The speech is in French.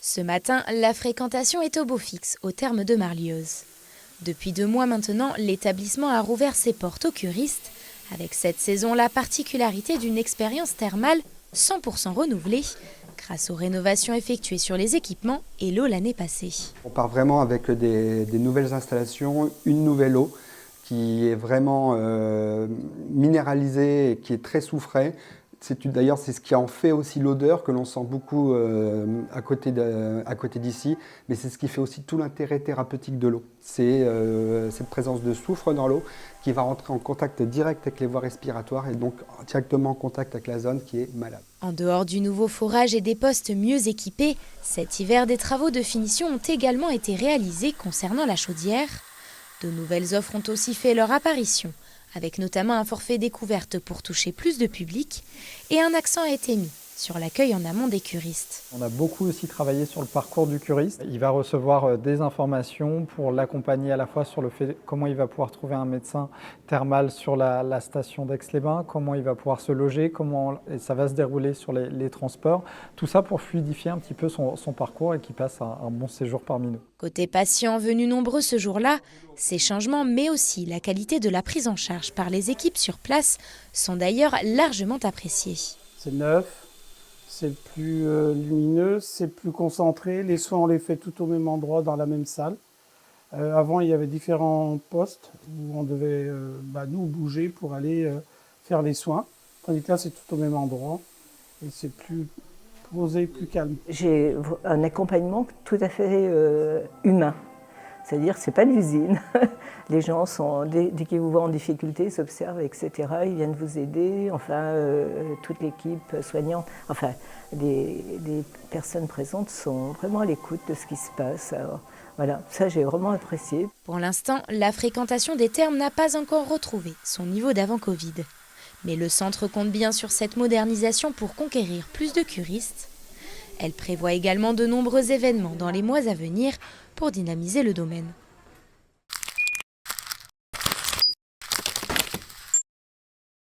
Ce matin, la fréquentation est au beau fixe, au terme de Marlieuse. Depuis 2 mois maintenant, l'établissement a rouvert ses portes aux curistes, avec cette saison la particularité d'une expérience thermale 100% renouvelée, grâce aux rénovations effectuées sur les équipements et l'eau l'année passée. On part vraiment avec des nouvelles installations, une nouvelle eau qui est vraiment minéralisée et qui est très soufrée. D'ailleurs, c'est ce qui en fait aussi l'odeur que l'on sent beaucoup à côté d'ici, mais c'est ce qui fait aussi tout l'intérêt thérapeutique de l'eau. C'est cette présence de soufre dans l'eau qui va rentrer en contact direct avec les voies respiratoires et donc directement en contact avec la zone qui est malade. En dehors du nouveau forage et des postes mieux équipés, cet hiver, des travaux de finition ont également été réalisés concernant la chaudière. De nouvelles offres ont aussi fait leur apparition, avec notamment un forfait découverte pour toucher plus de public, et un accent a été mis sur l'accueil en amont des curistes. On a beaucoup aussi travaillé sur le parcours du curiste. Il va recevoir des informations pour l'accompagner à la fois sur le fait comment il va pouvoir trouver un médecin thermal sur la station d'Aix-les-Bains, comment il va pouvoir se loger, comment ça va se dérouler sur les transports. Tout ça pour fluidifier un petit peu son parcours et qu'il passe un bon séjour parmi nous. Côté patients venus nombreux ce jour-là, ces changements, mais aussi la qualité de la prise en charge par les équipes sur place, sont d'ailleurs largement appréciés. C'est neuf. C'est plus lumineux, c'est plus concentré. Les soins, on les fait tout au même endroit, dans la même salle. Avant, il y avait différents postes où on devait nous bouger pour aller faire les soins. Tandis que là, c'est tout au même endroit et c'est plus posé, plus calme. J'ai un accompagnement tout à fait humain. C'est-à-dire, c'est pas l'usine. Les gens sont, dès qu'ils vous voient en difficulté, s'observent, etc. Ils viennent vous aider. Enfin, toute l'équipe soignante, enfin, les personnes présentes sont vraiment à l'écoute de ce qui se passe. Alors, voilà, ça j'ai vraiment apprécié. Pour l'instant, la fréquentation des thermes n'a pas encore retrouvé son niveau d'avant Covid. Mais le centre compte bien sur cette modernisation pour conquérir plus de curistes. Elle prévoit également de nombreux événements dans les mois à venir pour dynamiser le domaine.